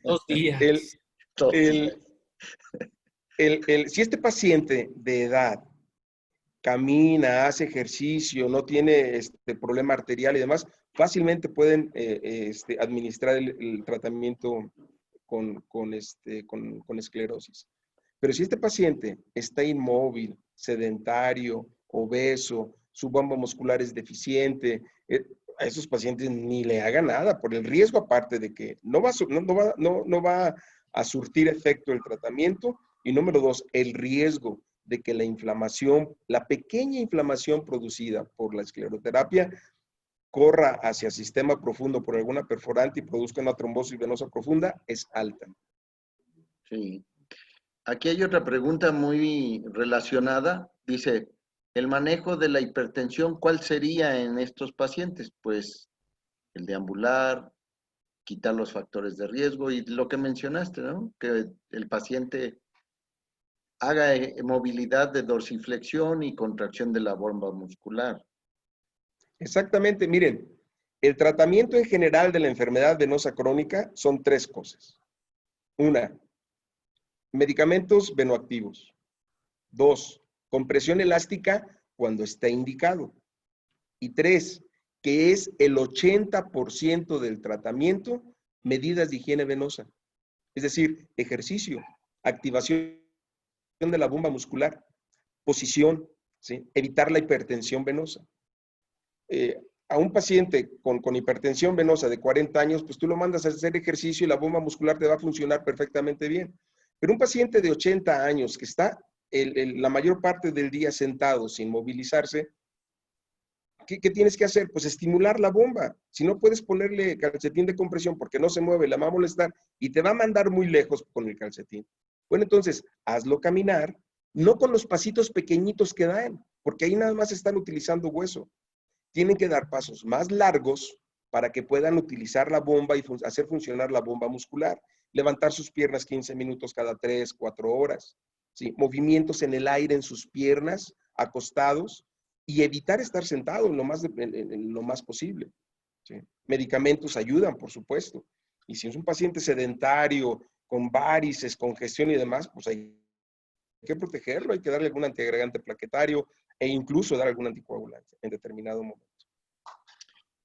2 días. Si este paciente de edad camina, hace ejercicio, no tiene problema arterial y demás, fácilmente pueden administrar el tratamiento con esclerosis. Pero si este paciente está inmóvil, sedentario, obeso, su bomba muscular es deficiente, a esos pacientes ni le haga nada por el riesgo, aparte de que no va a surtir efecto el tratamiento, y número 2, el riesgo de que la inflamación, la pequeña inflamación producida por la escleroterapia, corra hacia el sistema profundo por alguna perforante y produzca una trombosis venosa profunda, es alta. Sí. Aquí hay otra pregunta muy relacionada. Dice, ¿el manejo de la hipertensión cuál sería en estos pacientes? Pues el deambular, quitar los factores de riesgo y lo que mencionaste, ¿no? Que el paciente haga movilidad de dorsiflexión y contracción de la bomba muscular. Exactamente, miren, el tratamiento en general de la enfermedad venosa crónica son 3 cosas. 1, medicamentos venoactivos. 2, compresión elástica cuando está indicado. Y 3, que es el 80% del tratamiento, medidas de higiene venosa. Es decir, ejercicio, activación de la bomba muscular, posición, ¿sí? Evitar la hipertensión venosa. a un paciente con hipertensión venosa de 40 años, pues tú lo mandas a hacer ejercicio y la bomba muscular te va a funcionar perfectamente bien. Pero un paciente de 80 años que está la mayor parte del día sentado sin movilizarse, ¿qué tienes que hacer? Pues estimular la bomba. Si no puedes ponerle calcetín de compresión porque no se mueve, la va a molestar y te va a mandar muy lejos con el calcetín. Bueno, entonces, hazlo caminar, no con los pasitos pequeñitos que dan, porque ahí nada más están utilizando hueso. Tienen que dar pasos más largos para que puedan utilizar la bomba y hacer funcionar la bomba muscular. Levantar sus piernas 15 minutos cada 3, 4 horas. ¿Sí? Movimientos en el aire en sus piernas, acostados, y evitar estar sentado en lo más posible. ¿Sí? Medicamentos ayudan, por supuesto. Y si es un paciente sedentario, con varices, congestión y demás, pues hay que protegerlo, hay que darle algún antiagregante plaquetario e incluso dar algún anticoagulante en determinado momento.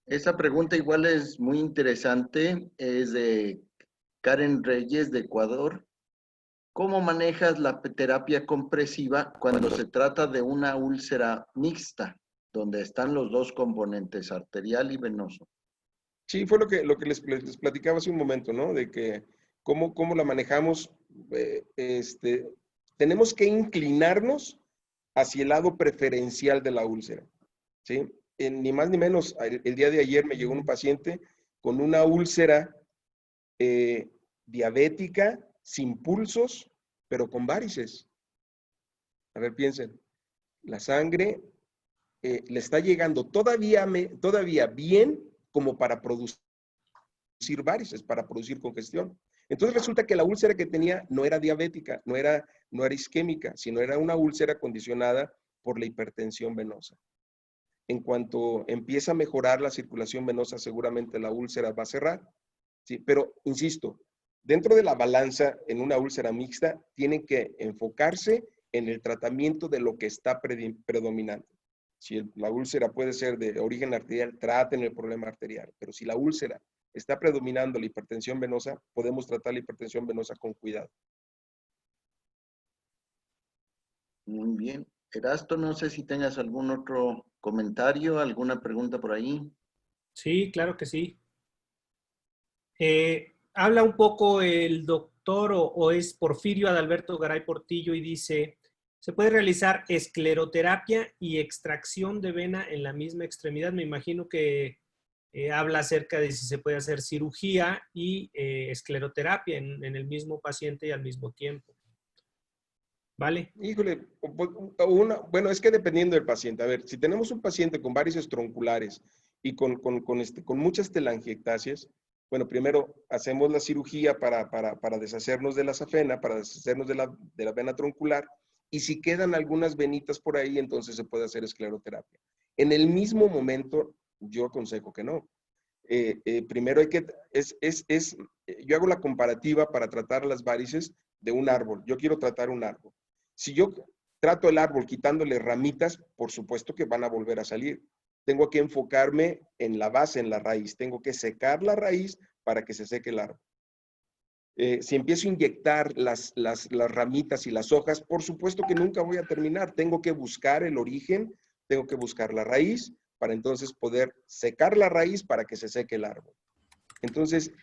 Esa pregunta igual es muy interesante, es de Karen Reyes de Ecuador. ¿Cómo manejas la terapia compresiva cuando se trata de una úlcera mixta, donde están los dos componentes, arterial y venoso? Sí, fue lo que les platicaba hace un momento, ¿no? De que cómo la manejamos, tenemos que inclinarnos hacia el lado preferencial de la úlcera, ¿sí? Ni más ni menos, el día de ayer me llegó un paciente con una úlcera diabética, sin pulsos, pero con varices. A ver, piensen, la sangre le está llegando todavía bien como para producir varices, para producir congestión. Entonces resulta que la úlcera que tenía no era diabética, no era isquémica, sino era una úlcera condicionada por la hipertensión venosa. En cuanto empieza a mejorar la circulación venosa, seguramente la úlcera va a cerrar. ¿Sí? Pero, insisto, dentro de la balanza en una úlcera mixta, tienen que enfocarse en el tratamiento de lo que está predominante. Si la úlcera puede ser de origen arterial, traten el problema arterial. Pero si la úlcera está predominando la hipertensión venosa, podemos tratar la hipertensión venosa con cuidado. Muy bien. Erasto, no sé si tengas algún otro comentario, alguna pregunta por ahí. Sí, claro que sí. Habla un poco el doctor o es Porfirio Adalberto Garay Portillo y dice, ¿se puede realizar escleroterapia y extracción de vena en la misma extremidad? Me imagino que habla acerca de si se puede hacer cirugía y escleroterapia en el mismo paciente y al mismo tiempo. ¿Vale? Híjole, bueno, es que dependiendo del paciente. A ver, si tenemos un paciente con varices tronculares y con muchas telangiectasias, bueno, primero hacemos la cirugía para deshacernos de la safena, para deshacernos de la vena troncular, y si quedan algunas venitas por ahí, entonces se puede hacer escleroterapia. En el mismo momento, yo aconsejo que no. Primero yo hago la comparativa para tratar las varices de un árbol. Yo quiero tratar un árbol. Si yo trato el árbol quitándole ramitas, por supuesto que van a volver a salir. Tengo que enfocarme en la base, en la raíz. Tengo que secar la raíz para que se seque el árbol. Si empiezo a inyectar las ramitas y las hojas, por supuesto que nunca voy a terminar. Tengo que buscar el origen, tengo que buscar la raíz para entonces poder secar la raíz para que se seque el árbol. Entonces,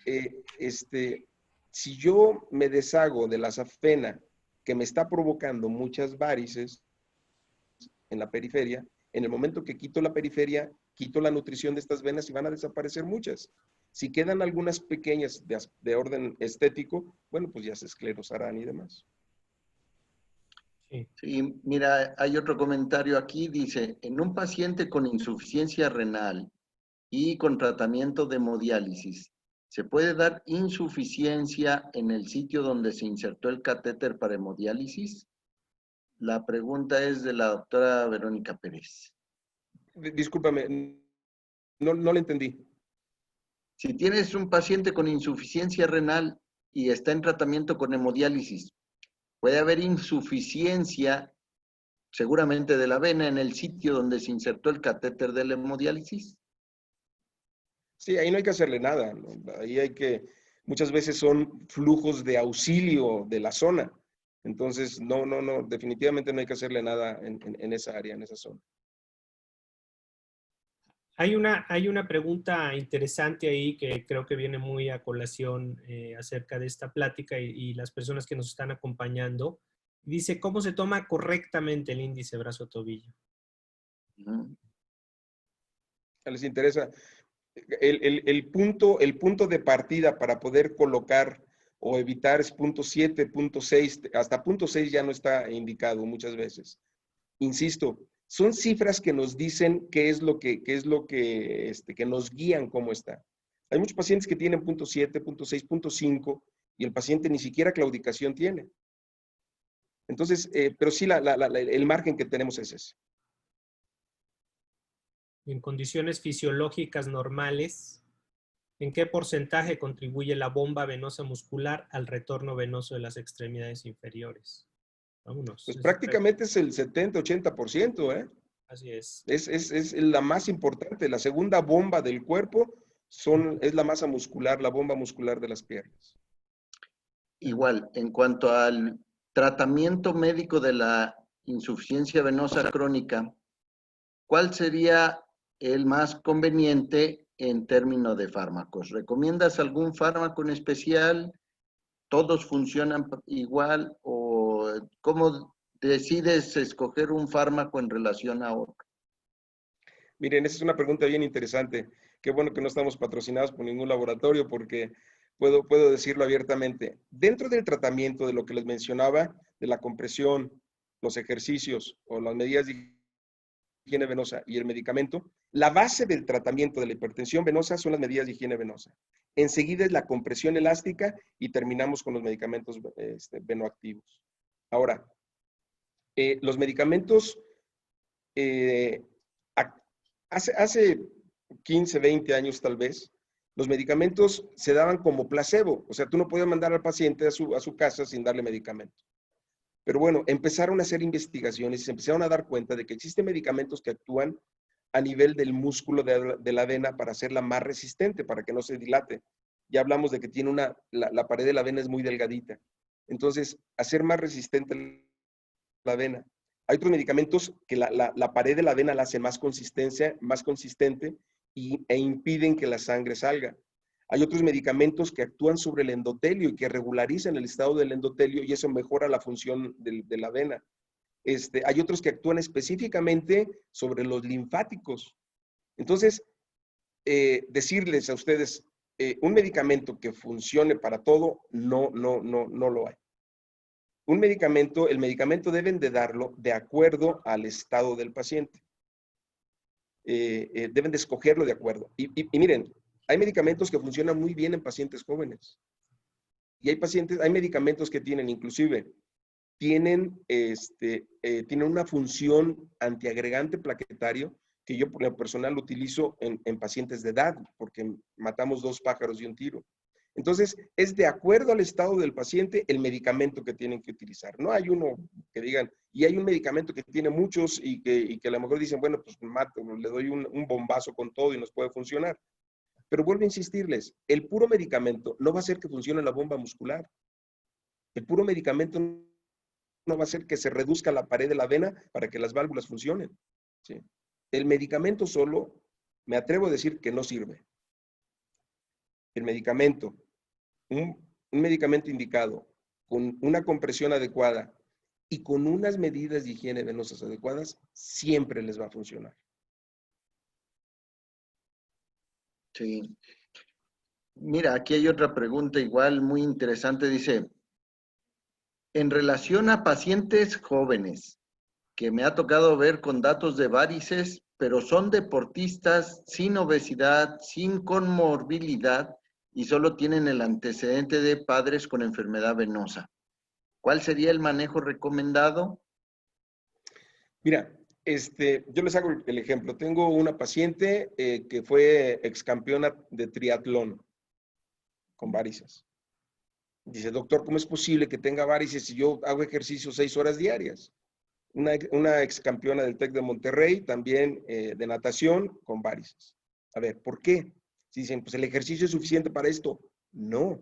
si yo me deshago de la safena que me está provocando muchas varices en la periferia, en el momento que quito la periferia, quito la nutrición de estas venas y van a desaparecer muchas. Si quedan algunas pequeñas de orden estético, bueno, pues ya se esclerosarán y demás. Sí, mira, hay otro comentario aquí, dice, en un paciente con insuficiencia renal y con tratamiento de hemodiálisis, ¿se puede dar insuficiencia en el sitio donde se insertó el catéter para hemodiálisis? La pregunta es de la doctora Verónica Pérez. Discúlpame, no lo entendí. Si tienes un paciente con insuficiencia renal y está en tratamiento con hemodiálisis, ¿puede haber insuficiencia seguramente de la vena en el sitio donde se insertó el catéter de la hemodiálisis? Sí, ahí no hay que hacerle nada, ¿no? Ahí muchas veces son flujos de auxilio de la zona. Entonces, no, definitivamente no hay que hacerle nada en esa área, en esa zona. Hay una pregunta interesante ahí que creo que viene muy a colación acerca de esta plática y las personas que nos están acompañando. Dice, ¿cómo se toma correctamente el índice brazo-tobillo? ¿Les interesa? El punto de partida para poder colocar o evitar es punto 7, punto 6, hasta punto 6 ya no está indicado muchas veces. Insisto, son cifras que nos dicen qué es lo que nos guían cómo está. Hay muchos pacientes que tienen punto 7, punto 6, punto 5 y el paciente ni siquiera claudicación tiene. Entonces, pero sí el margen que tenemos es ese. En condiciones fisiológicas normales, ¿en qué porcentaje contribuye la bomba venosa muscular al retorno venoso de las extremidades inferiores? Vámonos. Pues prácticamente es el 70-80%, ¿eh? Así es. Es la más importante. La segunda bomba del cuerpo es la masa muscular, la bomba muscular de las piernas. Igual, en cuanto al tratamiento médico de la insuficiencia venosa crónica, ¿cuál sería el más conveniente en términos de fármacos? ¿Recomiendas algún fármaco en especial? ¿Todos funcionan igual? ¿O cómo decides escoger un fármaco en relación a otro? Miren, esa es una pregunta bien interesante. Qué bueno que no estamos patrocinados por ningún laboratorio porque puedo decirlo abiertamente. Dentro del tratamiento de lo que les mencionaba, de la compresión, los ejercicios o las medidas de higiene venosa y el medicamento, la base del tratamiento de la hipertensión venosa son las medidas de higiene venosa. Enseguida es la compresión elástica y terminamos con los medicamentos venoactivos. Ahora, los medicamentos, hace 15, 20 años tal vez, los medicamentos se daban como placebo. O sea, tú no podías mandar al paciente a su casa sin darle medicamento. Pero bueno, empezaron a hacer investigaciones y se empezaron a dar cuenta de que existen medicamentos que actúan a nivel del músculo de la vena para hacerla más resistente, para que no se dilate. Ya hablamos de que tiene la pared de la vena es muy delgadita. Entonces, hacer más resistente la vena. Hay otros medicamentos que la pared de la vena la hace más consistente e impiden que la sangre salga. Hay otros medicamentos que actúan sobre el endotelio y que regularizan el estado del endotelio y eso mejora la función de la vena. Hay otros que actúan específicamente sobre los linfáticos. Entonces, decirles a ustedes, un medicamento que funcione para todo, no lo hay. El medicamento deben de darlo de acuerdo al estado del paciente. Deben de escogerlo de acuerdo. Y miren, hay medicamentos que funcionan muy bien en pacientes jóvenes. Y hay medicamentos que tienen una función antiagregante plaquetario que yo por lo personal lo utilizo en pacientes de edad, porque matamos 2 pájaros de un tiro. Entonces, es de acuerdo al estado del paciente el medicamento que tienen que utilizar. No hay uno que digan, y hay un medicamento que tiene muchos y que a lo mejor dicen, bueno, pues le doy un bombazo con todo y nos puede funcionar. Pero vuelvo a insistirles, el puro medicamento no va a hacer que funcione la bomba muscular. El puro medicamento no va a hacer que se reduzca la pared de la vena para que las válvulas funcionen. ¿Sí? El medicamento solo, me atrevo a decir que no sirve. El medicamento, un medicamento indicado con una compresión adecuada y con unas medidas de higiene venosas adecuadas, siempre les va a funcionar. Sí. Mira, aquí hay otra pregunta igual muy interesante. Dice, en relación a pacientes jóvenes, que me ha tocado ver con datos de varices, pero son deportistas sin obesidad, sin comorbilidad y solo tienen el antecedente de padres con enfermedad venosa. ¿Cuál sería el manejo recomendado? Mira, yo les hago el ejemplo. Tengo una paciente que fue excampeona de triatlón con varices. Dice, doctor, ¿cómo es posible que tenga varices si yo hago ejercicio 6 horas diarias? Una ex campeona del TEC de Monterrey, también de natación, con varices. A ver, ¿por qué? Si dicen, pues el ejercicio es suficiente para esto. No.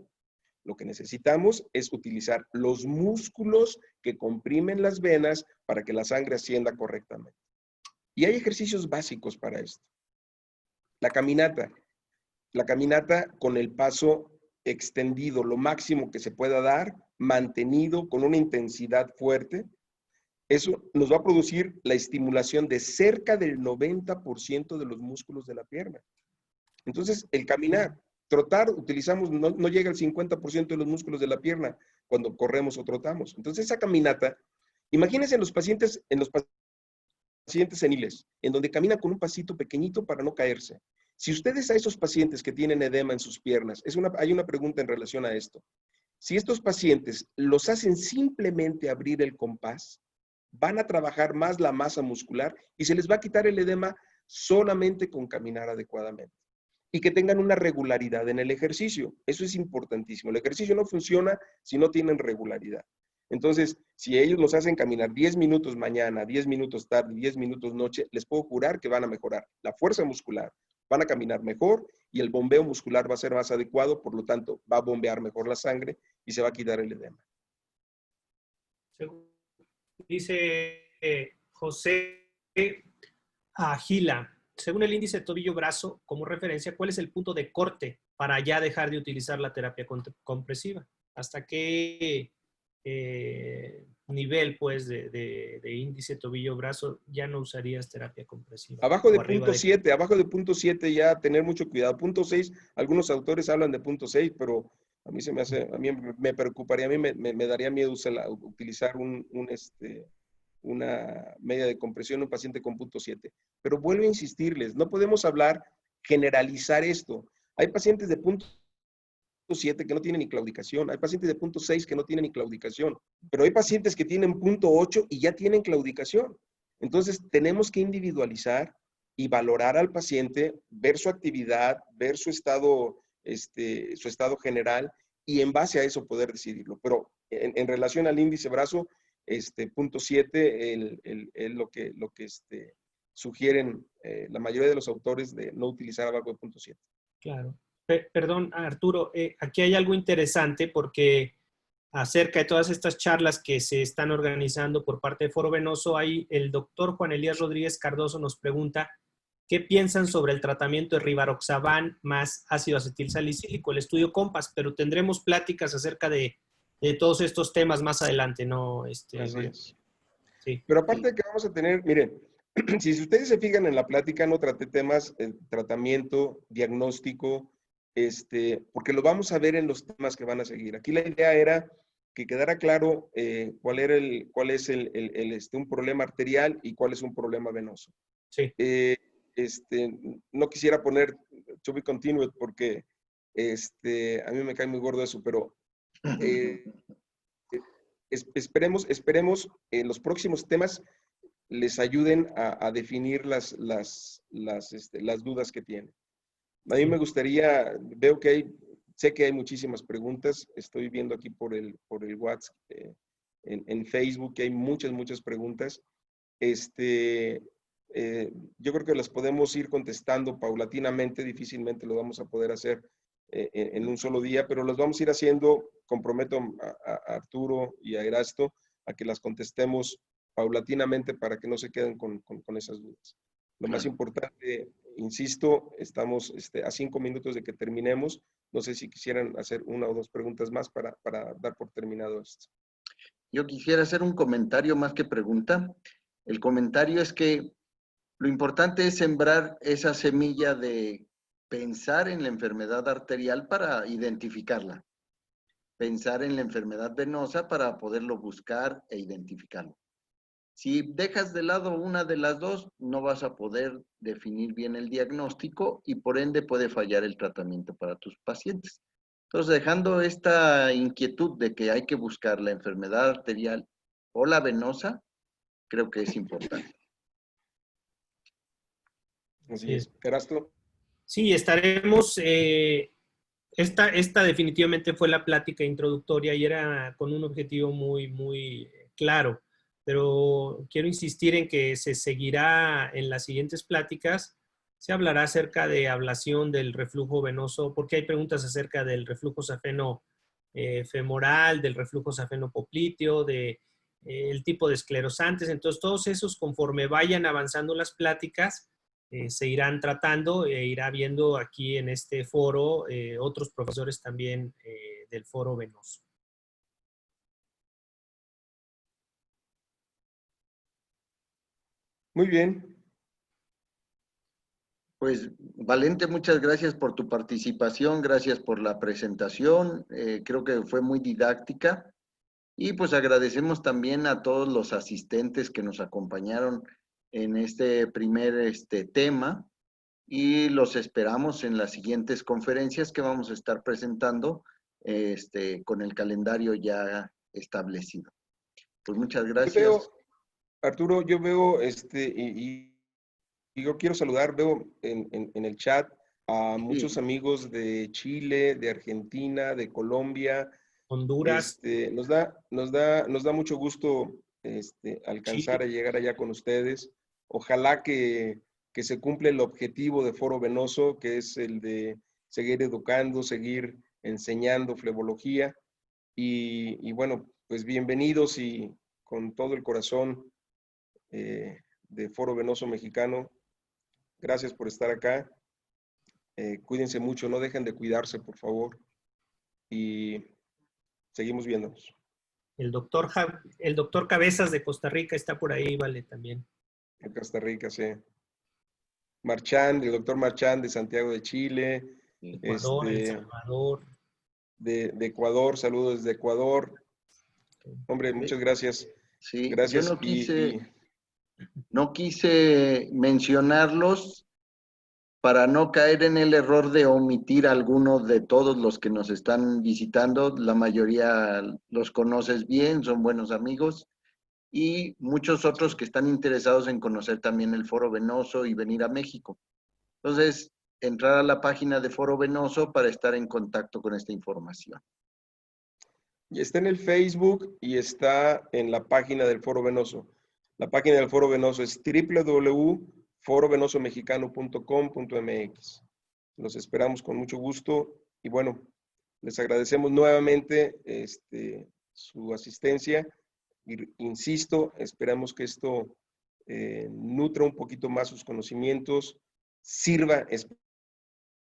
Lo que necesitamos es utilizar los músculos que comprimen las venas para que la sangre ascienda correctamente. Y hay ejercicios básicos para esto. La caminata. La caminata con el paso extendido, lo máximo que se pueda dar, mantenido con una intensidad fuerte, eso nos va a producir la estimulación de cerca del 90% de los músculos de la pierna. Entonces, el caminar, trotar, utilizamos, no llega al 50% de los músculos de la pierna cuando corremos o trotamos. Entonces, esa caminata, imagínense en los pacientes seniles, en donde caminan con un pasito pequeñito para no caerse. Si ustedes a esos pacientes que tienen edema en sus piernas, hay una pregunta en relación a esto. Si estos pacientes los hacen simplemente abrir el compás, van a trabajar más la masa muscular y se les va a quitar el edema solamente con caminar adecuadamente. Y que tengan una regularidad en el ejercicio. Eso es importantísimo. El ejercicio no funciona si no tienen regularidad. Entonces, si ellos los hacen caminar 10 minutos mañana, 10 minutos tarde, 10 minutos noche, les puedo jurar que van a mejorar la fuerza muscular, van a caminar mejor y el bombeo muscular va a ser más adecuado, por lo tanto, va a bombear mejor la sangre y se va a quitar el edema. Dice José Agila, según el índice tobillo-brazo, como referencia, ¿cuál es el punto de corte para ya dejar de utilizar la terapia compresiva? ¿Hasta qué nivel, pues, de índice tobillo-brazo ya no usarías terapia compresiva? Abajo de punto 7, abajo de punto 7 ya tener mucho cuidado. Punto 6, algunos autores hablan de punto 6, pero a mí a mí me preocuparía, a mí me daría miedo utilizar una media de compresión en un paciente con punto 7. Pero vuelvo a insistirles, no podemos generalizar esto. Hay pacientes de punto 7 que no tienen ni claudicación, hay pacientes de punto 6 que no tienen ni claudicación, pero hay pacientes que tienen punto 8 y ya tienen claudicación. Entonces, tenemos que individualizar y valorar al paciente, ver su actividad, ver su estado general y en base a eso poder decidirlo. Pero en relación al índice brazo, punto 7 lo que sugieren la mayoría de los autores de no utilizar abajo de punto 7. Claro. Perdón, Arturo, aquí hay algo interesante porque acerca de todas estas charlas que se están organizando por parte de Foro Venoso, ahí el doctor Juan Elías Rodríguez Cardoso nos pregunta ¿qué piensan sobre el tratamiento de Rivaroxaban más ácido acetilsalicílico, el estudio COMPAS? Pero tendremos pláticas acerca de todos estos temas más adelante, ¿no? Así es. Sí. Pero aparte de que vamos a tener, miren, si ustedes se fijan en la plática, no traté temas, tratamiento, diagnóstico, porque lo vamos a ver en los temas que van a seguir. Aquí la idea era que quedara claro cuál es un problema arterial y cuál es un problema venoso. Sí. No quisiera poner to be continued porque a mí me cae muy gordo eso, pero esperemos en los próximos temas les ayuden a definir las dudas que tienen. A mí me gustaría, sé que hay muchísimas preguntas, estoy viendo aquí por el WhatsApp, en Facebook, que hay muchas preguntas. Yo creo que las podemos ir contestando paulatinamente, difícilmente lo vamos a poder hacer en un solo día, pero las vamos a ir haciendo, comprometo a Arturo y a Erasto a que las contestemos paulatinamente para que no se queden con esas dudas. Lo más importante, insisto, estamos a 5 minutos de que terminemos. No sé si quisieran hacer una o dos preguntas más para dar por terminado esto. Yo quisiera hacer un comentario más que pregunta. El comentario es que lo importante es sembrar esa semilla de pensar en la enfermedad arterial para identificarla. Pensar en la enfermedad venosa para poderlo buscar e identificarlo. Si dejas de lado una de las dos, no vas a poder definir bien el diagnóstico y por ende puede fallar el tratamiento para tus pacientes. Entonces, dejando esta inquietud de que hay que buscar la enfermedad arterial o la venosa, creo que es importante. Así es. ¿Erasto? Sí, estaremos... Esta definitivamente fue la plática introductoria y era con un objetivo muy claro, pero quiero insistir en que se seguirá en las siguientes pláticas. Se hablará acerca de ablación del reflujo venoso, porque hay preguntas acerca del reflujo safeno femoral, del reflujo safeno popliteo, el tipo de esclerosantes. Entonces, todos esos, conforme vayan avanzando las pláticas, se irán tratando e irá viendo aquí en este foro otros profesores también del foro venoso. Muy bien. Pues, Valente, muchas gracias por tu participación, gracias por la presentación, creo que fue muy didáctica y pues agradecemos también a todos los asistentes que nos acompañaron en este primer tema y los esperamos en las siguientes conferencias que vamos a estar presentando con el calendario ya establecido. Pues muchas Yo gracias. veo, Arturo, yo veo, y yo quiero saludar, veo en el chat a muchos amigos de Chile, de Argentina, de Colombia. Honduras. Nos da mucho gusto alcanzar a llegar allá con ustedes. Ojalá que se cumpla el objetivo de Foro Venoso, que es el de seguir educando, seguir enseñando flebología. Y bueno, pues bienvenidos y con todo el corazón de Foro Venoso Mexicano. Gracias por estar acá. Cuídense mucho, no dejen de cuidarse, por favor. Y seguimos viéndonos. El doctor Cabezas de Costa Rica está por ahí, vale, también. En Costa Rica, sí. Marchand, el doctor Marchand de Santiago de Chile. Ecuador, El Salvador. De Ecuador, saludos desde Ecuador. Hombre, muchas gracias. Sí, Gracias. yo no quise mencionarlos para no caer en el error de omitir algunos de todos los que nos están visitando. La mayoría los conoces bien, son buenos amigos, y muchos otros que están interesados en conocer también el Foro Venoso y venir a México. Entonces, entrar a la página de Foro Venoso para estar en contacto con esta información. Y está en el Facebook y está en la página del Foro Venoso. La página del Foro Venoso es www.forovenosomexicano.com.mx. Los esperamos con mucho gusto y bueno, les agradecemos nuevamente su asistencia. Insisto, esperamos que esto nutra un poquito más sus conocimientos, sirva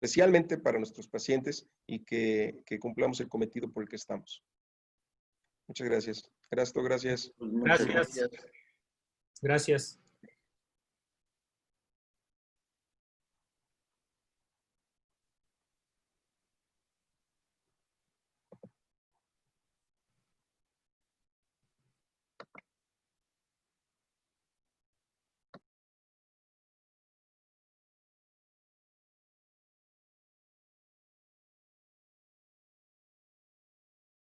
especialmente para nuestros pacientes y que cumplamos el cometido por el que estamos. Muchas gracias. Gracias. Pues muchas gracias. Gracias.